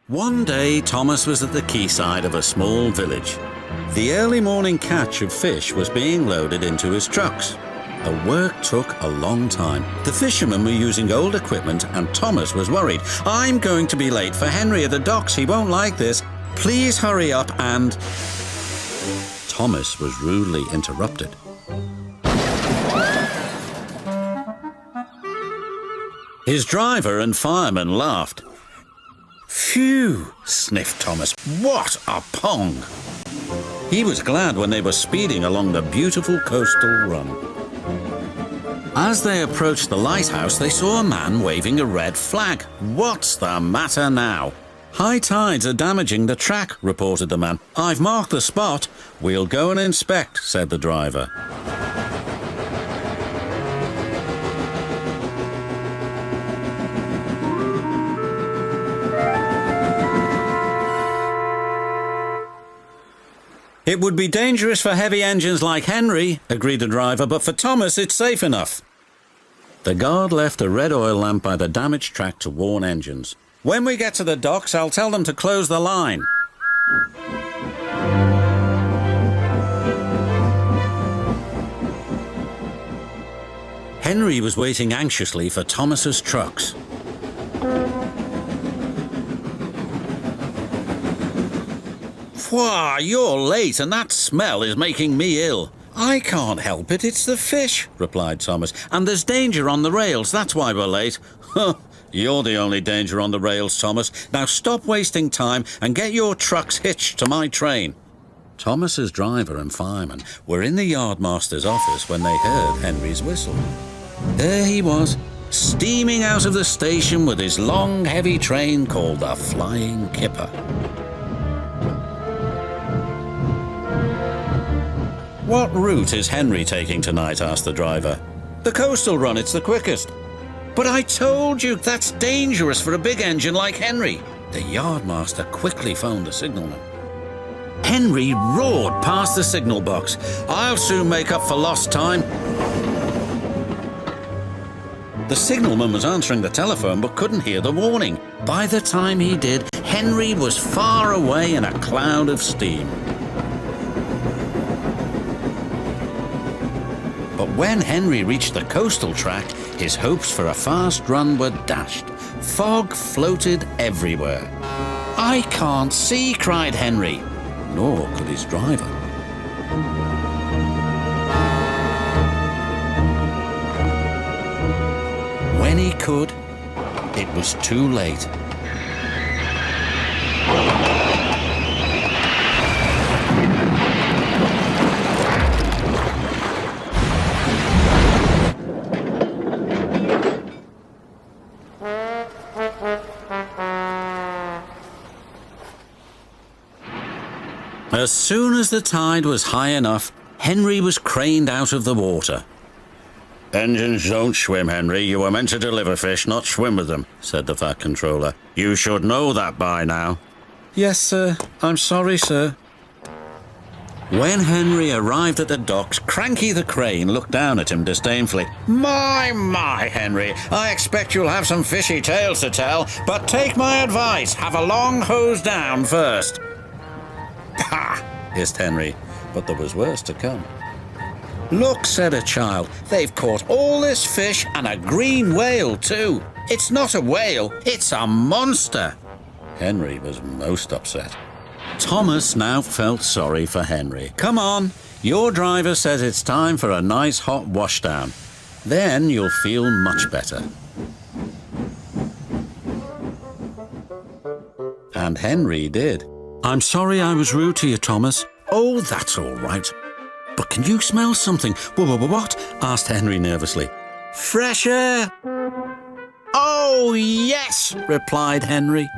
One day, Thomas was at the quayside of a small village. The early morning catch of fish was being loaded into his trucks. The work took a long time. The fishermen were using old equipment and Thomas was worried. "I'm going to be late for Henry at the docks. He won't like this. Please hurry up," and Thomas was rudely interrupted. His driver and fireman laughed. "Phew," sniffed Thomas. "What a pong!" He was glad when they were speeding along the beautiful coastal run. As they approached the lighthouse, they saw a man waving a red flag. "What's the matter now?" "High tides are damaging the track," reported the man. "I've marked the spot." "We'll go and inspect," said the driver. "It would be dangerous for heavy engines like Henry," agreed the driver, "but for Thomas it's safe enough." The guard left a red oil lamp by the damaged track to warn engines. "When we get to the docks, I'll tell them to close the line." Henry was waiting anxiously for Thomas's trucks. "Why, you're late and that smell is making me ill." "I can't help it, it's the fish," replied Thomas. "And there's danger on the rails, that's why we're late." "Huh, you're the only danger on the rails, Thomas. Now stop wasting time and get your trucks hitched to my train." Thomas's driver and fireman were in the yardmaster's office when they heard Henry's whistle. There he was, steaming out of the station with his long, heavy train called the Flying Kipper. "What route is Henry taking tonight?" asked the driver. "The coastal run, it's the quickest." "But I told you that's dangerous for a big engine like Henry." The yardmaster quickly phoned the signalman. Henry roared past the signal box. "I'll soon make up for lost time." The signalman was answering the telephone but couldn't hear the warning. By the time he did, Henry was far away in a cloud of steam. But when Henry reached the coastal track, his hopes for a fast run were dashed. Fog floated everywhere. "I can't see," cried Henry. Nor could his driver. When he could, it was too late. As soon as the tide was high enough, Henry was craned out of the water. "Engines don't swim, Henry. You were meant to deliver fish, not swim with them," said the fat controller. "You should know that by now." "Yes, sir. I'm sorry, sir." When Henry arrived at the docks, Cranky the crane looked down at him disdainfully. My, Henry, I expect you'll have some fishy tales to tell, but take my advice, have a long hose down first." "Ha!" hissed Henry, but there was worse to come. "Look," said a child, "they've caught all this fish and a green whale too. It's not a whale, it's a monster." Henry was most upset. Thomas now felt sorry for Henry. "Come on, your driver says it's time for a nice hot washdown. Then you'll feel much better." And Henry did. "I'm sorry I was rude to you, Thomas." "Oh, that's all right. But can you smell something?" What? asked Henry nervously. "Fresh air." "Oh, yes," replied Henry.